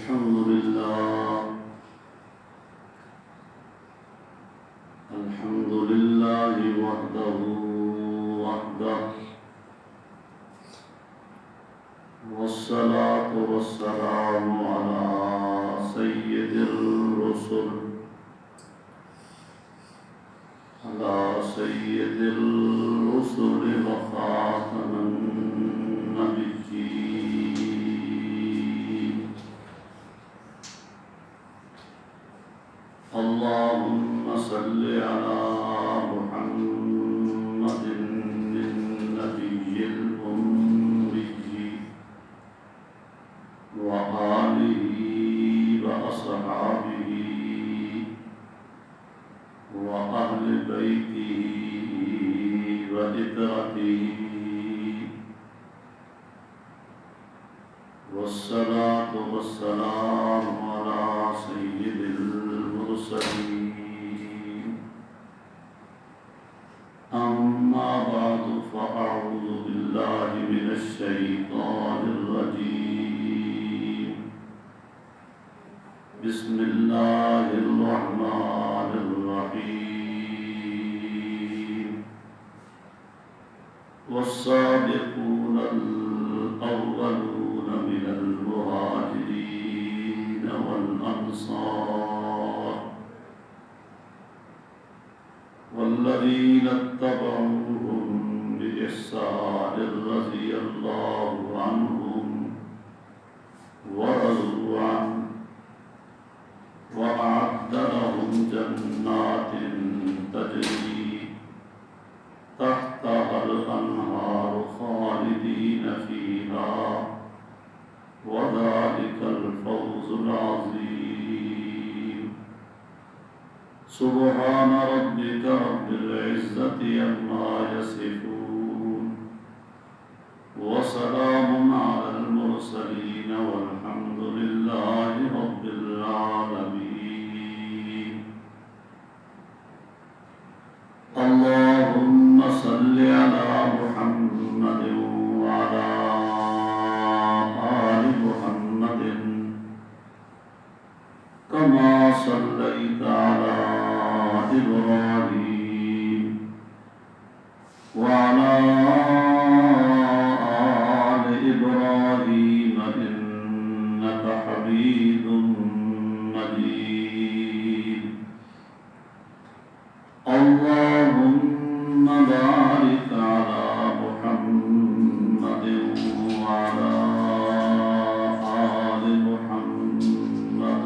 الحمد لله وحده والصلاة والسلام على سيد الرسل وخاتم النبيين اللهم صل على محمد النبي الأمي وآله وأصحابه وأهل بيته وإترته والصلاة والسلام على سيد المرسلين أما بعد فأعوذ بالله من الشيطان الرجيم بسم الله الرحمن الرحيم والسابقون الأولون من المهاجرين والأنصار والذين اتبعوهم بإحسان رضي الله عنهم ورضوا عنه وأعد لهم جنات تجري تحتها الأنهار خالدين فيها وذلك الفوز العظيم سبحان ربك رب العزة عما يصفون وسلام على المرسلين والحمد لله رب العالمين اللهم صل على محمد وعلى آل محمد كما صليت على إبراهيم وعلى آل إبراهيم إنك حميد مجيد اللهم بارك على محمد وعلى آل محمد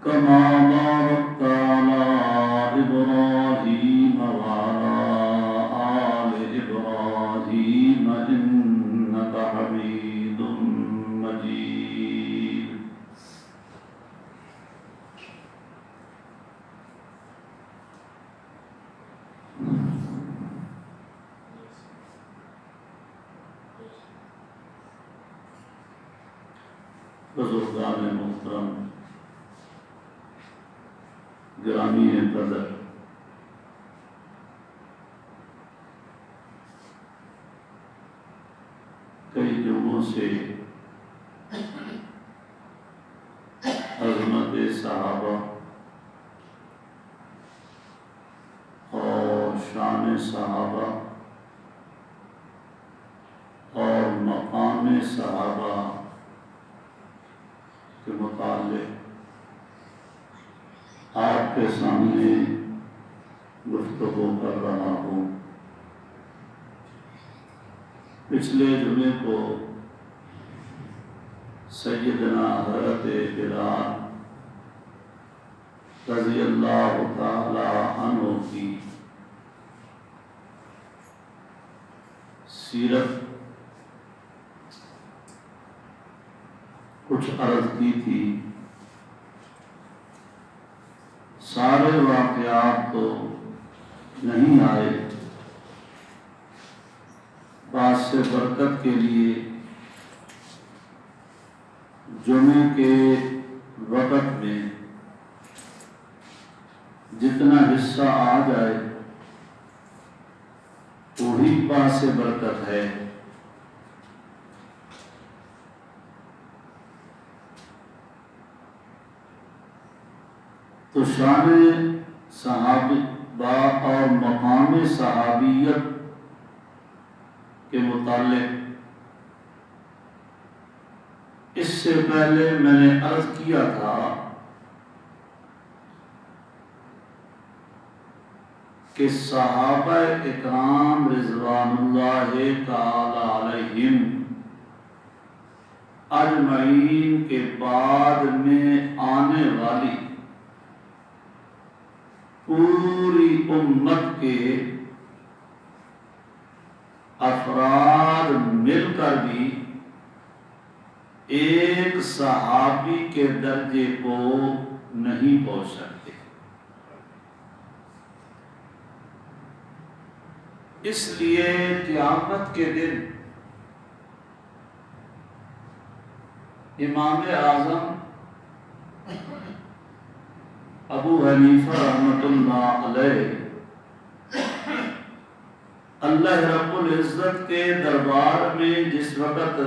كما باركت على إبراهيم وعلى آل إبراهيم إنك حميد مجيد بزرگان محترم گرامی قدر کئی جمعوں سے عظمت صحابہ اور شان صحابہ اور مقام صحابہ کے متعلق آپ کے سامنے گفتگو کر رہا ہوں۔ پچھلے جمعے کو سیدنا حضرت بلال رضی اللہ تعالی عنہ کی سیرت کچھ عرض کی تھی۔ سارے واقعات تو نہیں آئے، بعض سے برکت کے لیے جمعے کے وقت میں جتنا حصہ آ جائے وہی باعث برکت ہے۔ تو شان صحابہ اور مقام صحابیت کے متعلق اس سے پہلے میں نے عرض کیا تھا کہ صحابہ اکرام رضوان اللہ تعالی علیہم اجمعین کے بعد میں آنے والی پوری امت کے افراد مل کر بھی ایک صحابی کے درجے کو نہیں پہنچ سکتے. اس لیے قیامت کے دن امام اعظم ابو حنیفہ رحمۃ اللہ علیہ اللہ رب العزت کے دربار میں جس وقت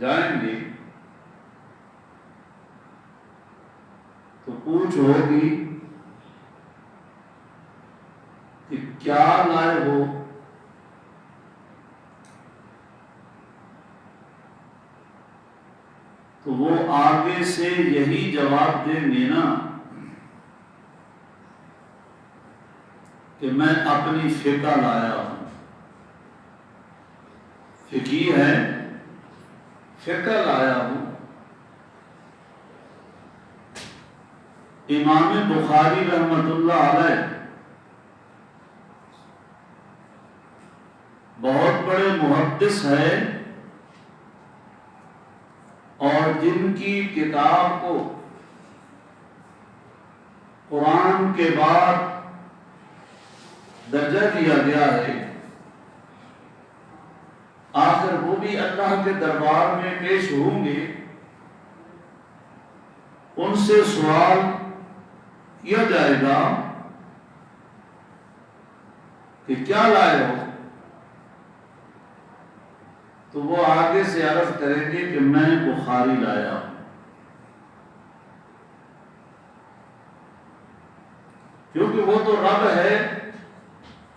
جائیں گے تو پوچھ ہوگی کہ کیا لائے ہو؟ تو وہ آگے سے یہی جواب دیں گے نا کہ میں اپنی فقہ لایا ہوں. فقی ہے، فقہ لایا ہوں. امام بخاری رحمۃ اللہ علیہ بہت بڑے محدث ہے اور جن کی کتاب کو قرآن کے بعد درجہ دیا گیا ہے. آخر وہ بھی اللہ کے دربار میں پیش ہوں گے. ان سے سوال کیا جائے گا کہ کیا لائے ہو؟ تو وہ آگے سے عرض کریں گے کہ میں بخاری لایا ہوں. کیونکہ وہ تو رب ہے،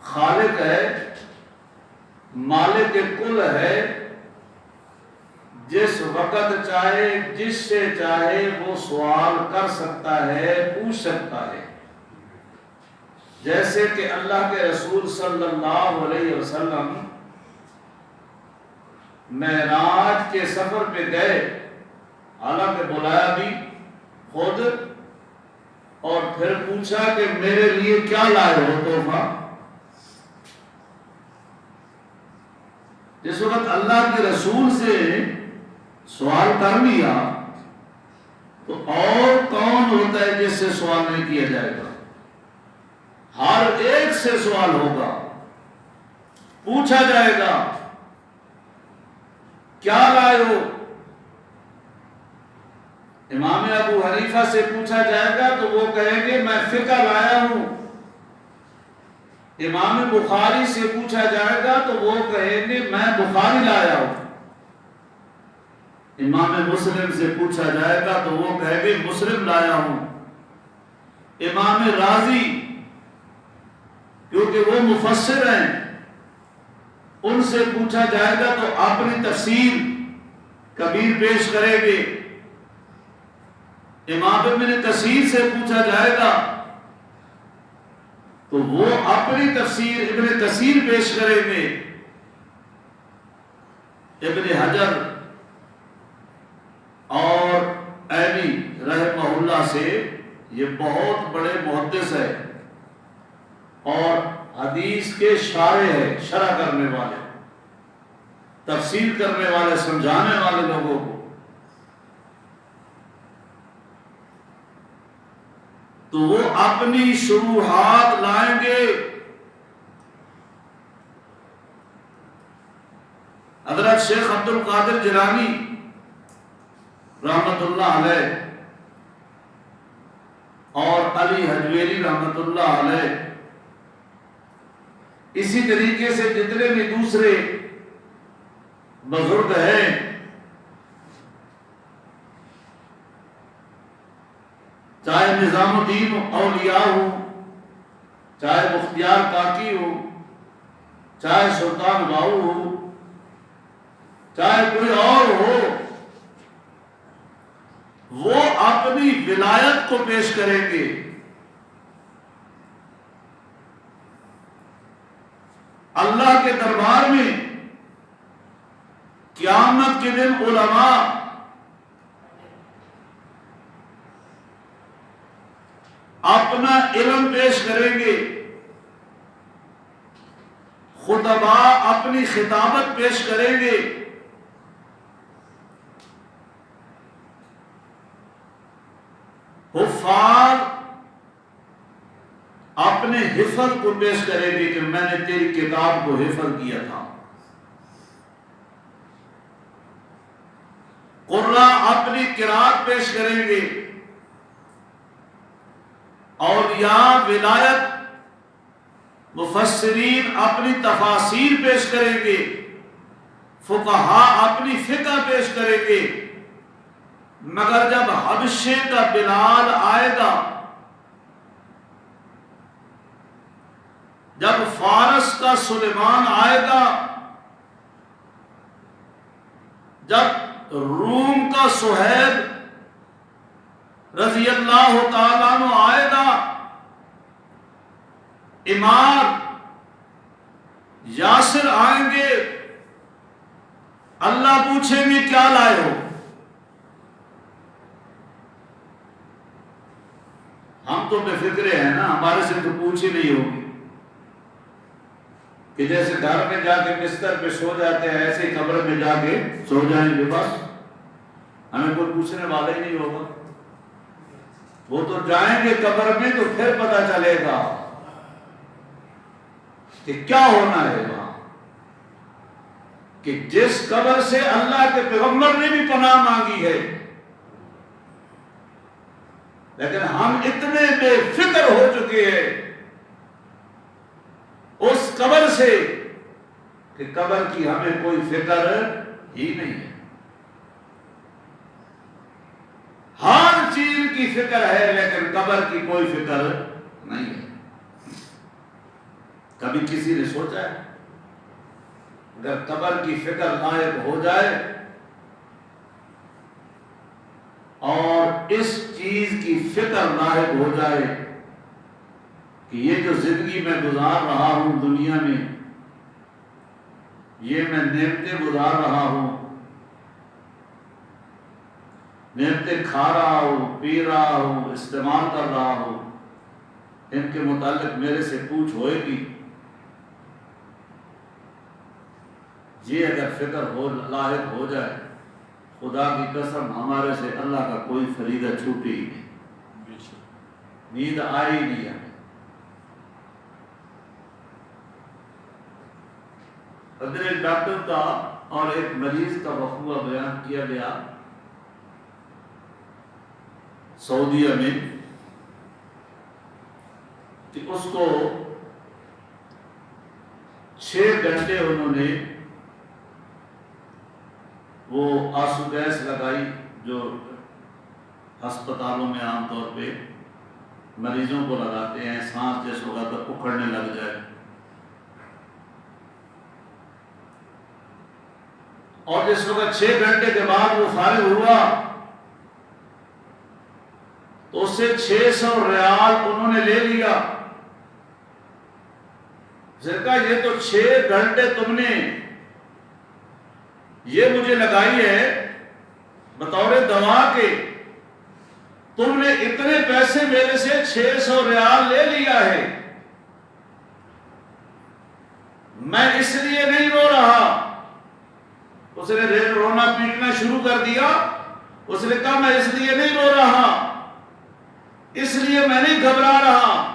خالق ہے، مالک کل ہے. جس وقت چاہے جس سے چاہے وہ سوال کر سکتا ہے، پوچھ سکتا ہے. جیسے کہ اللہ کے رسول صلی اللہ علیہ وسلم معراج کے سفر پہ گئے، حالانکہ بلایا بھی خود، اور پھر پوچھا کہ میرے لیے کیا لائے ہو تحفہ. جس وقت اللہ کے رسول سے سوال کر لیا تو اور کون ہوتا ہے جس سے سوال نہیں کیا جائے گا؟ ہر ایک سے سوال ہوگا، پوچھا جائے گا کیا لائے ہو. امام ابو حنیفہ سے پوچھا جائے گا تو وہ کہیں گے میں فقہ لایا ہوں. امام بخاری سے پوچھا جائے گا تو وہ کہیں گے میں بخاری لایا ہوں. امام مسلم سے پوچھا جائے گا تو وہ کہیں گے مسلم لایا ہوں. امام رازی کیونکہ وہ مفسر ہیں، ان سے پوچھا جائے گا تو اپنی تفسیر کبیر پیش کریں گے. امام ابن کثیر سے پوچھا جائے گا تو وہ اپنی تفسیر ابن کثیر پیش کریں گے. ابن حجر اور عینی رحمہ اللہ سے، یہ بہت بڑے محدث ہے اور حدیث کے شارح ہے، شرح کرنے والے، تفسیر کرنے والے، سمجھانے والے لوگوں کو. تو وہ اپنی شروحات لائیں گے. حضرت شیخ عبد القادر جیلانی رحمت اللہ علیہ اور علی حجویری رحمت اللہ علیہ، اسی طریقے سے جتنے بھی دوسرے بزرگ ہیں، چاہے نظام الدین اولیاء ہو، چاہے مختیار کاکی ہو، چاہے سلطان باؤ ہو، چاہے کوئی اور ہو، وہ اپنی ولایت کو پیش کریں گے۔ اللہ کے دربار میں قیامت کے دن علماء اپنا علم پیش کریں گے، خطباء اپنی خطابت پیش کریں گے، حفاظ اپنے حفظ کو پیش کریں گے کہ میں نے تیری کتاب کو حفظ کیا تھا، قراء اپنی قرات پیش کریں گے، اولیاء ولایت مفسرین اپنی تفاسیر پیش کریں گے، فقہاء اپنی فقہ پیش کریں گے، مگر جب حبشے کا بلال آئے گا، جب فارس کا سلیمان آئے گا، جب روم کا سہیب رضی اللہ تعالیٰ عنہ آئے گا، عمار یاسر آئیں گے، اللہ پوچھیں گے کیا لائے ہو؟ ہم تو بے فکرے ہیں نا، ہمارے سے تو پوچھ ہی نہیں ہوگی کہ جیسے گھر میں جا کے بستر پہ سو جاتے ہیں ایسے ہی قبر میں جا کے سو جائیں گے، بس ہمیں کوئی پوچھنے والا ہی نہیں ہوگا۔ وہ تو جائیں گے قبر میں تو پھر پتہ چلے گا کہ کیا ہونا ہے وہاں، کہ جس قبر سے اللہ کے پیغمبر نے بھی پناہ مانگی ہے، لیکن ہم اتنے بے فکر ہو چکے ہیں اس قبر سے کہ قبر کی ہمیں کوئی فکر ہی نہیں ہے۔ ہر چیز کی فکر ہے لیکن قبر کی کوئی فکر نہیں ہے۔ کبھی کسی نے سوچا ہے اگر قبر کی فکر لاحق ہو جائے اور اس چیز کی فکر لاحق ہو جائے کہ یہ جو زندگی میں گزار رہا ہوں دنیا میں، یہ میں نعمتیں گزار رہا ہوں، نعمتیں کھا رہا ہوں، پی رہا ہوں، استعمال کر رہا ہوں، ان کے متعلق میرے سے پوچھ ہوئے گی، یہ اگر فکر ہو لاحق ہو جائے، خدا کی قسم ہمارے سے اللہ کا کوئی فریضہ چھوٹی ہی نہیں، نیند آئی نہیں ہمیں۔ ادھر ایک ڈاکٹر کا اور ایک مریض کا وقوع بیان کیا گیا سعودیہ میں کہ اس کو 6 گھنٹے انہوں نے وہ آنسو گیس لگائی جو ہسپتالوں میں عام طور پہ مریضوں کو لگاتے ہیں، سانس جیسے ہوگا تو اکھڑنے لگ جائے، اور جس وقت 6 گھنٹے کے بعد وہ فارغ ہوا تو اس سے 600 ریال انہوں نے لے لیا۔ کہا یہ تو 6 گھنٹے تم نے یہ مجھے لگائی ہے بطور دوا کے، تم نے اتنے پیسے میرے سے 600 ریال لے لیا ہے، میں اس لیے نہیں رو رہا۔ اس نے رونا پیٹنا شروع کر دیا، اس نے کہا میں اس لیے نہیں رو رہا، اس لیے میں نہیں گھبرا رہا،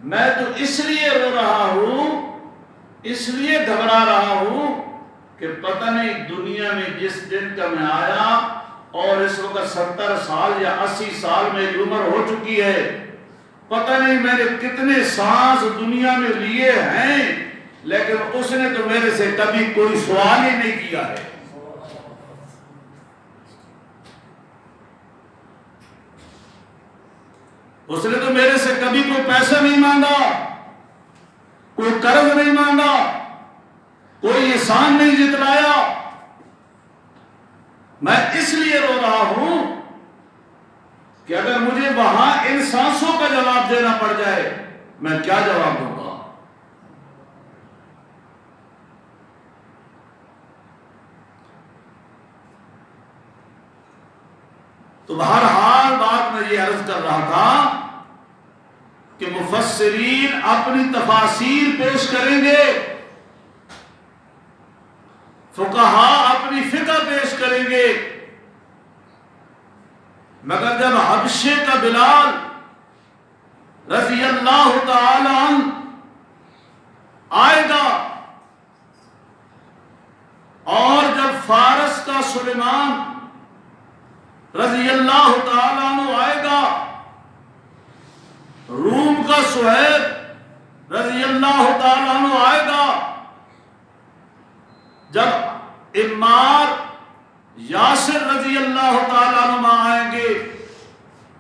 میں تو اس لیے رو رہا ہوں، اس لیے گھبرا رہا ہوں کہ پتہ نہیں دنیا میں جس دن کا میں آیا اور اس وقت 70 سال یا 80 سال میری عمر ہو چکی ہے، پتہ نہیں میں نے کتنے سانس دنیا میں لیے ہیں، لیکن اس نے تو میرے سے کبھی کوئی سوال ہی نہیں کیا ہے۔ اس نے تو میرے سے کبھی کوئی پیسہ نہیں مانگا، کوئی قرض نہیں مانگا، کوئی احسان نہیں جتلایا. میں اس لیے رو رہا ہوں کہ اگر مجھے وہاں ان سانسوں کا جواب دینا پڑ جائے میں کیا جواب دوں گا؟ تو بہرحال بات میں یہ عرض کر رہا تھا کہ مفسرین اپنی تفاسیر پیش کریں گے، فقہاء اپنی فقہ پیش کریں گے، مگر جب حبشے کا بلال رضی اللہ تعالی عنہ آئے گا اور جب فارس کا سلیمان رضی اللہ تعالی عنہ آئے گا، روم کا سہیب رضی اللہ تعالی عنہ آئے گا، جب عمار یاسر رضی اللہ تعالی عنہ آئیں گے،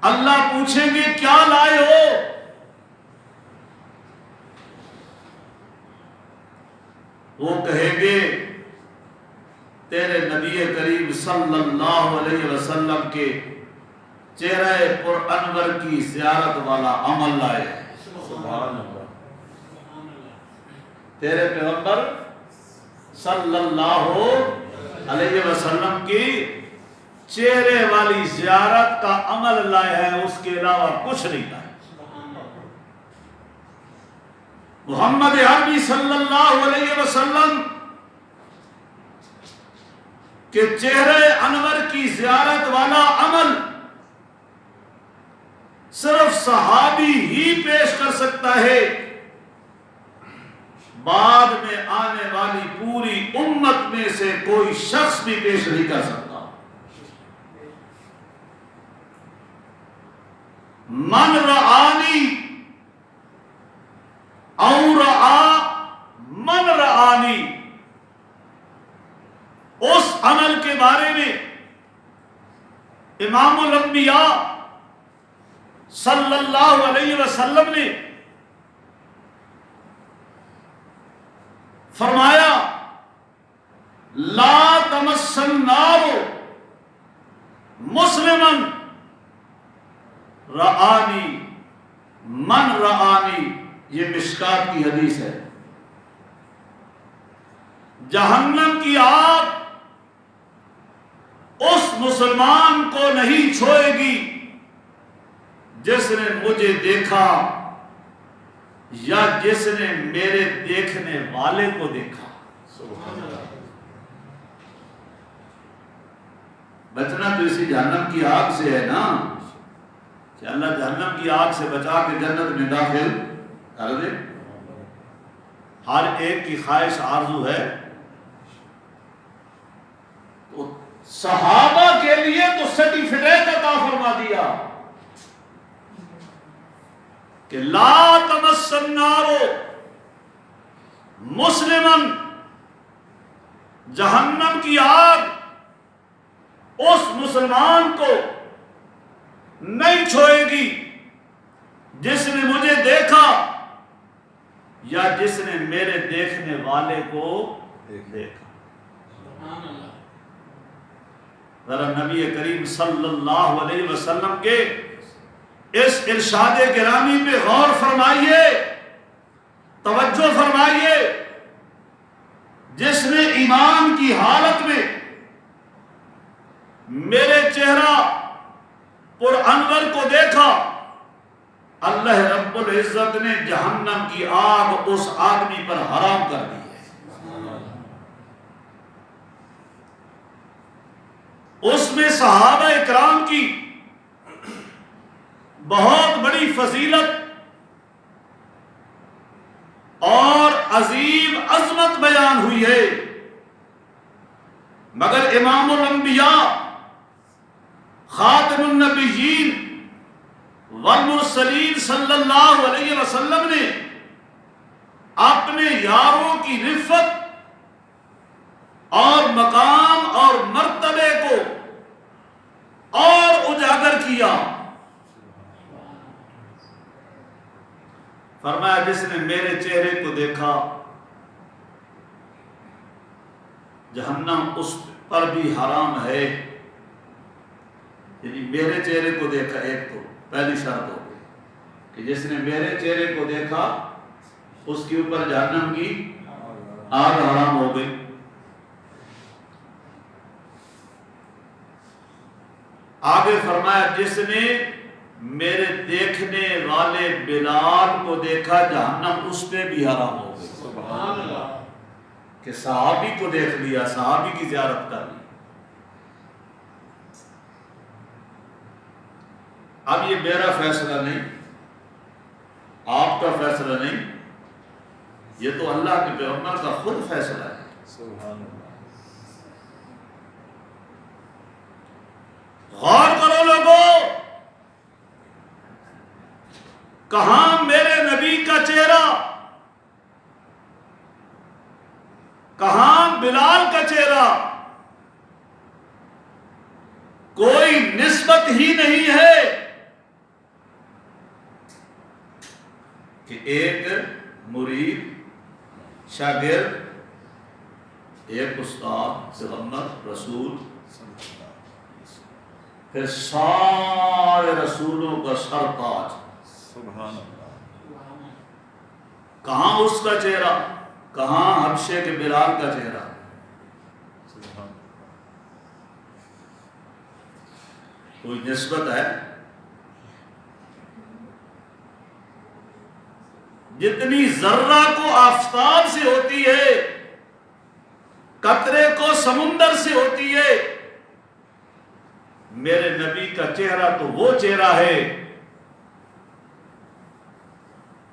اللہ پوچھیں گے کیا لائے ہو؟ وہ کہیں گے تیرے نبی کریم صلی اللہ علیہ وسلم کے چہرہ پر انور کی زیارت والا عمل لائے. سبحان اللہ. تیرے پیغمبر صلی اللہ علیہ وسلم کی چہرے والی زیارت کا عمل لائے ہیں، اس کے علاوہ کچھ نہیں لائے. محمد عربی صلی اللہ علیہ وسلم کے چہرے انور کی زیارت والا عمل صرف صحابی ہی پیش کر سکتا ہے، بعد میں آنے والی پوری امت میں سے کوئی شخص بھی پیش نہیں کر سکتا. من رآنی او رآ من رآنی، اس عمل کے بارے میں امام الانبیاء صلی اللہ علیہ وسلم نے فرمایا لا تمس النار مسلما رآنی من رآنی. یہ مشکات کی حدیث ہے. جہنم کی آگ اس مسلمان کو نہیں چھوئے گی جس نے مجھے دیکھا یا جس نے میرے دیکھنے والے کو دیکھا. سبحان اللہ. بچنا تو اسی جہنم کی آگ سے ہے نا کہ اللہ جہنم کی آگ سے بچا کے جنت میں داخل کر دے. ہر ایک کی خواہش آرزو ہے. تو صحابہ کے لیے تو سرٹیفکیٹ عطا فرما دیا کہ لا تمس النار مسلما، جہنم کی آگ اس مسلمان کو نہیں چھوئے گی جس نے مجھے دیکھا یا جس نے میرے دیکھنے والے کو دیکھا. ذرا نبی کریم صلی اللہ علیہ وسلم کے اس ارشاد گرامی پہ غور فرمائیے، توجہ فرمائیے. جس نے ایمان کی حالت میں میرے چہرہ پر انور کو دیکھا، اللہ رب العزت نے جہنم کی آگ اس آدمی پر حرام کر دی ہے. اس میں صحابہ اکرام کی بہت بڑی فضیلت اور عظیم عظمت بیان ہوئی ہے، مگر امام الانبیاء خاتم النبیین والمرسلین صلی اللہ علیہ وسلم نے اپنے یاروں کی رفت اور مقام اور مرتبے کو اور اجاگر کیا. فرمایا جس نے میرے چہرے کو دیکھا جہنم اس پر بھی حرام ہے. یعنی میرے چہرے کو دیکھا، ایک تو پہلی شرط ہو گئی کہ جس نے میرے چہرے کو دیکھا اس کے اوپر جہنم کی آگ حرام ہو گئی. آگے فرمایا جس نے میرے دیکھنے والے بلال کو دیکھا جہنم اس پہ بھی حرام ہو گئی. سبحان اللہ. کہ صحابی کو دیکھ لیا، صحابی کی زیارت کر لی. اب یہ میرا فیصلہ نہیں، آپ کا فیصلہ نہیں، یہ تو اللہ کے پیغمبر کا خود فیصلہ ہے. سبحان اللہ. غور کرو لوگوں، کہاں میرے نبی کا چہرہ، کہاں بلال کا چہرہ؟ کوئی نسبت ہی نہیں ہے کہ ایک مرید، شاگرد، ایک استاد، پیغمبر، رسول، پھر سارے رسولوں کا سرتاج. سبحان اللہ. کہاں اس کا چہرہ، کہاں حبشے کے بلال کا چہرہ؟ سبحان. کوئی نسبت ہے؟ جتنی ذرہ کو آفتاب سے ہوتی ہے، قطرے کو سمندر سے ہوتی ہے، میرے نبی کا چہرہ تو وہ چہرہ ہے،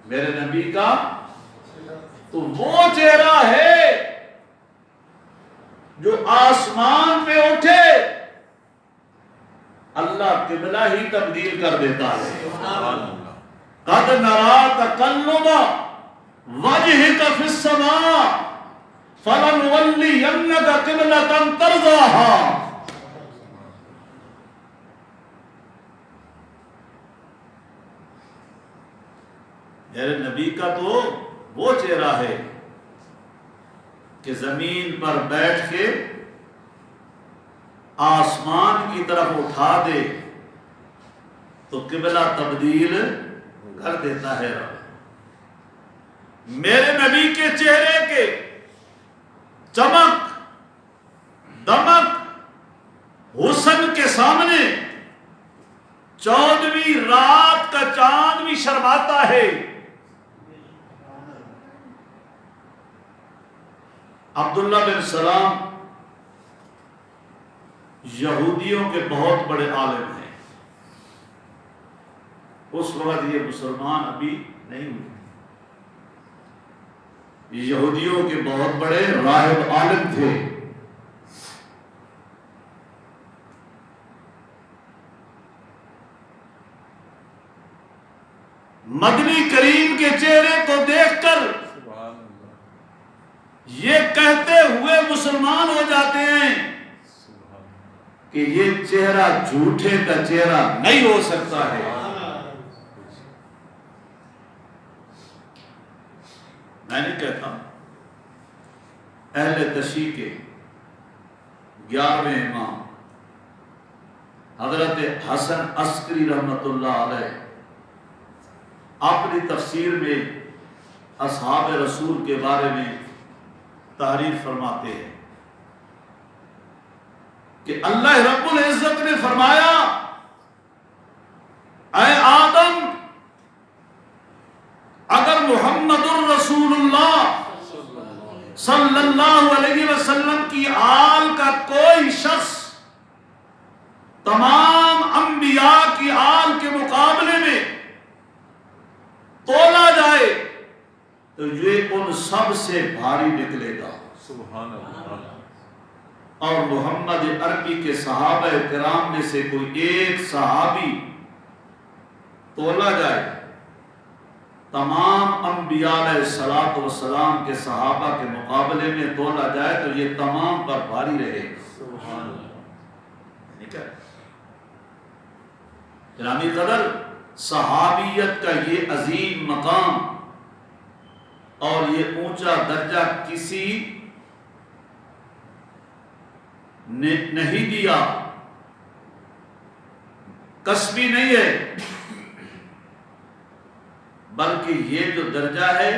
میرے نبی کا تو وہ چہرہ ہے جو آسمان پہ اٹھے اللہ قبلہ ہی تبدیل کر دیتا ہے. قد نرا تقلب وجهك في السماء فلنولينك قبلة ترضاها. میرے نبی کا تو وہ چہرہ ہے کہ زمین پر بیٹھ کے آسمان کی طرف اٹھا دے تو قبلہ تبدیل کر دیتا ہے. میرے نبی کے چہرے کے چمک دمک حسن کے سامنے 14ویں رات کا چاند بھی شرماتا ہے. عبداللہ بن سلام یہودیوں کے بہت بڑے عالم ہیں. اس وقت یہ مسلمان ابھی نہیں ہوئے. یہودیوں کے بہت بڑے راہب عالم تھے. مدنی کریم کے چہرے کو دیکھ کر یہ کہتے ہوئے مسلمان ہو جاتے ہیں کہ یہ چہرہ جھوٹے کا چہرہ نہیں ہو سکتا ہے. میں نہیں کہتا، اہل تشیع کے 11ویں امام حضرت حسن عسکری رحمت اللہ علیہ اپنی تفسیر میں اصحاب رسول کے بارے میں تعریف فرماتے ہیں کہ اللہ رب العزت نے فرمایا، اے آدم، اگر محمد الرسول اللہ صلی اللہ علیہ وسلم کی آل کا کوئی شخص تمام انبیاء کی آل کے مقابلے میں تولا جائے تو یہ ان سب سے بھاری نکلے گا. سبحان اللہ. اور محمد عربی کے صحابہ کرام میں سے کوئی ایک صحابی تولا جائے تمام انبیاء علیہ الصلوۃ والسلام کے صحابہ کے مقابلے میں تولا جائے تو یہ تمام پر بھاری رہے گا. سبحان اللہ. گرامی قدر، صحابیت کا یہ عظیم مقام اور یہ اونچا درجہ کسی نے نہیں دیا، کسبی نہیں ہے، بلکہ یہ جو درجہ ہے،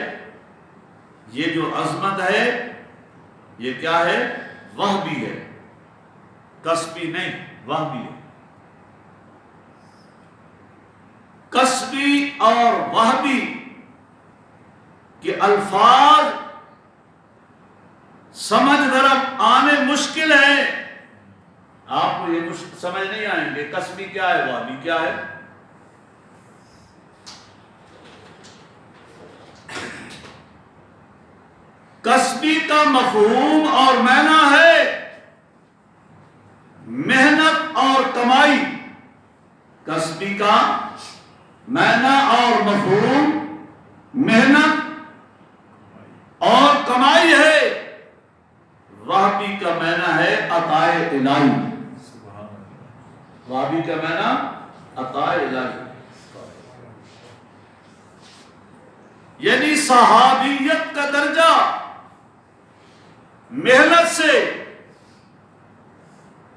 یہ جو عظمت ہے، یہ کیا ہے؟ وہبی ہے، کسبی نہیں، وہبی ہے۔ کسبی اور وہبی کے الفاظ سمجھ ذرا آنے مشکل ہے، آپ کو یہ سمجھ نہیں آئیں گے۔ کسبی کیا ہے، وہبی کیا ہے؟ کسبی کا مفہوم اور معنی ہے محنت اور کمائی۔ کسبی کا معنی اور مفہوم محنت اور کمائی ہے، وہبی کا معنی ہے عطائے الہی۔ وہبی کا معنی عطائے الہی، یعنی صحابیت کا درجہ محنت سے،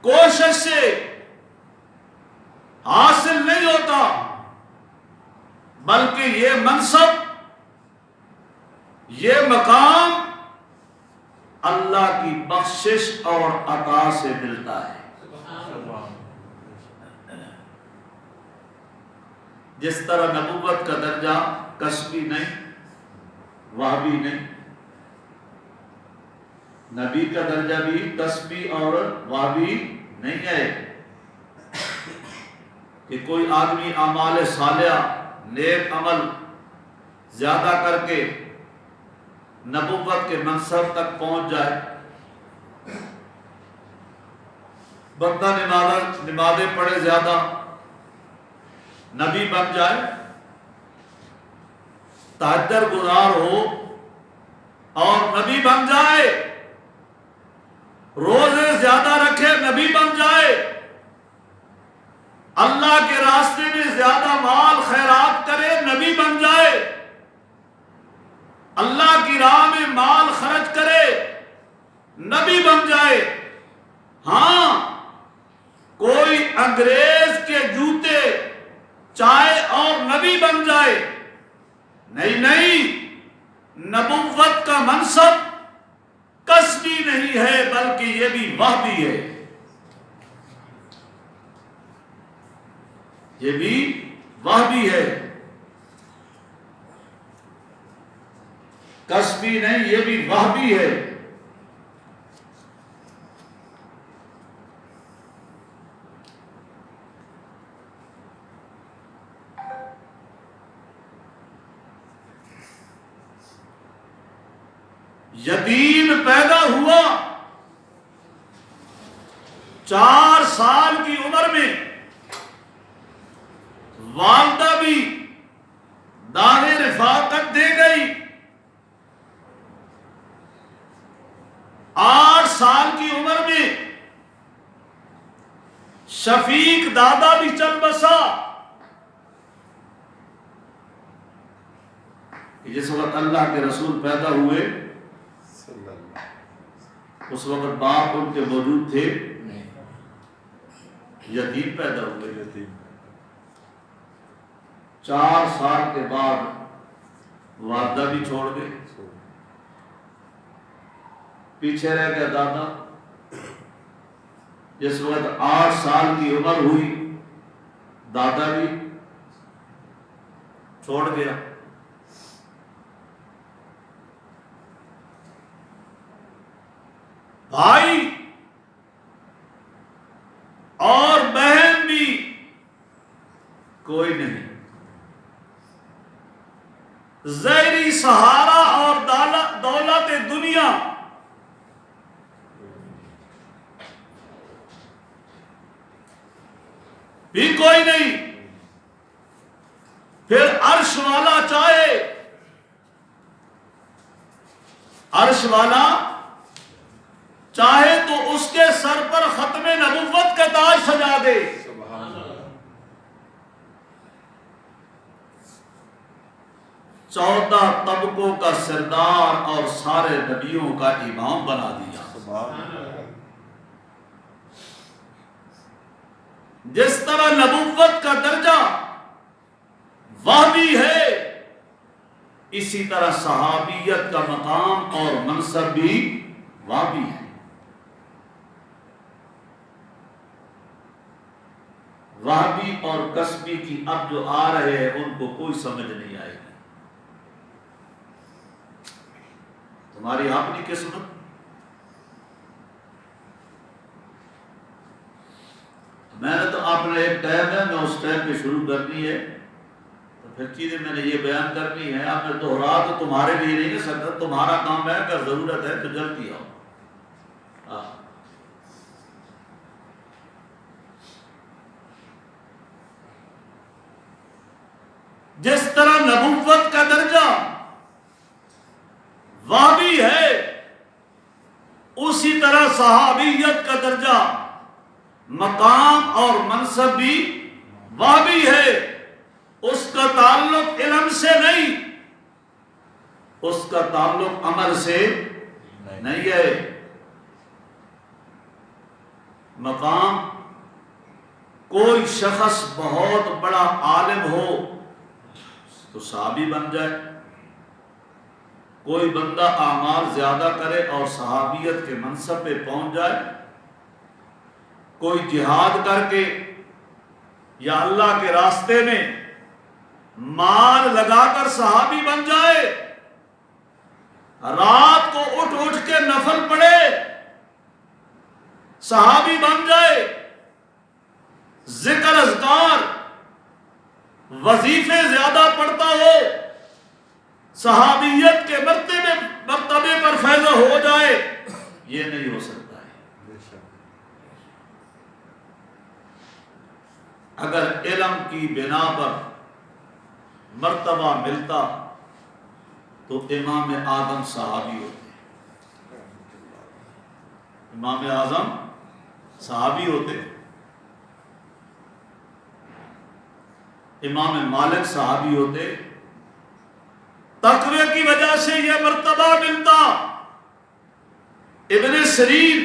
کوشش سے حاصل نہیں ہوتا، بلکہ یہ منصب، یہ مقام اللہ کی بخشش اور عطا سے ملتا ہے۔ جس طرح نبوت کا درجہ کسبی نہیں، وہبی نہیں، نبی کا درجہ بھی کسبی اور وہبی نہیں ہے کہ کوئی آدمی اعمال صالحہ، نیک عمل زیادہ کر کے نبوت کے منصب تک پہنچ جائے۔ بندہ نمازیں پڑھے زیادہ، نبی بن جائے، تہجد گزار ہو اور نبی بن جائے، روزے زیادہ رکھے، نبی بن جائے، اللہ کے راستے میں زیادہ مال خیرات کرے، نبی بن جائے، اللہ کی راہ میں مال خرچ کرے، نبی بن جائے۔ ہاں، کوئی انگریز کے جوتے چائے اور نبی بن جائے، نہیں، نبوت کا منصب کسبی نہیں ہے، بلکہ یہ بھی وہبی ہے، یہ بھی وہبی ہے، کسبی نہیں، یہ بھی وہبی ہے۔ یتیم پیدا ہوا، 4 سال کی عمر میں والدہ بھی داغ رفاقت دے گئی، 8 سال کی عمر میں شفیق دادا بھی چل بسا۔ جس وقت اللہ کے رسول پیدا ہوئے اس وقت باپ ان کے موجود تھے، یتیم پیدا ہوئے۔ 4 سال کے بعد والدہ بھی چھوڑ گئے، پیچھے رہ گیا دادا۔ جس وقت 8 سال کی عمر ہوئی، دادا بھی چھوڑ گیا۔ بھائی اور بہن بھی کوئی نہیں، ظاہری سہارا اور دولت دنیا بھی کوئی نہیں۔ پھر عرش والا چاہے، عرش والا چاہے تو اس کے سر پر ختم نبوت کا تاج سجا دے، 14 طبقوں کا سردار اور سارے نبیوں کا امام بنا دیا۔ جس طرح نبوت کا درجہ وہابی ہے، اسی طرح صحابیت کا مقام اور منصب بھی وہابی ہے۔ وہابی اور کسبی کی اب جو آ رہے ہیں ان کو کوئی سمجھ نہیں آئے گی۔ تمہاری اپنی قسمت، میں نے تو اپنا ایک ٹائم ہے، میں اس ٹائم پہ شروع کرنی ہے، تو پھر چیزیں میں نے یہ بیان کرنی ہے۔ اب میں دوہرا تو تمہارے لیے نہیں کر سکتا، تمہارا کام ہے، اگر ضرورت ہے تو جلدی آؤ۔ جس طرح نبوت کا درجہ وہابی ہے، اسی طرح صحابیت کا درجہ مقام اور منصب بھی وہابی ہے۔ اس کا تعلق علم سے نہیں، اس کا تعلق عمل سے نہیں ہے۔ مقام، کوئی شخص بہت بڑا عالم ہو تو صحابی بن جائے، کوئی بندہ اعمال زیادہ کرے اور صحابیت کے منصب پہ پہنچ جائے، کوئی جہاد کر کے یا اللہ کے راستے میں مال لگا کر صحابی بن جائے، رات کو اٹھ اٹھ کے نفل پڑھے صحابی بن جائے، ذکر اذکار وظیفے زیادہ پڑھتا ہو، صحابیت کے مرتبے پر فیض ہو جائے، یہ نہیں ہو سکتا ہے۔ اگر علم کی بنا پر مرتبہ ملتا تو امام اعظم صحابی ہوتے، امام اعظم صحابی ہوتے، امام مالک صحابی ہوتے، تقوی کی وجہ سے یہ مرتبہ ملتا۔ ابن سیرین،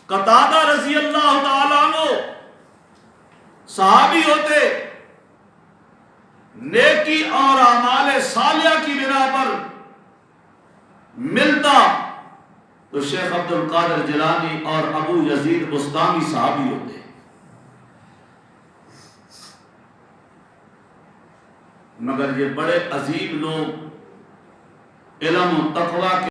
قتادہ رضی اللہ تعالیٰ عنہ صحابی ہوتے، نیکی اور اعمال صالحہ کی بنا پر ملتا تو شیخ عبد القادر جیلانی اور ابو یزید بستامی صحابی ہوتے۔ مگر یہ بڑے عظیم لوگ علم و تقوی کے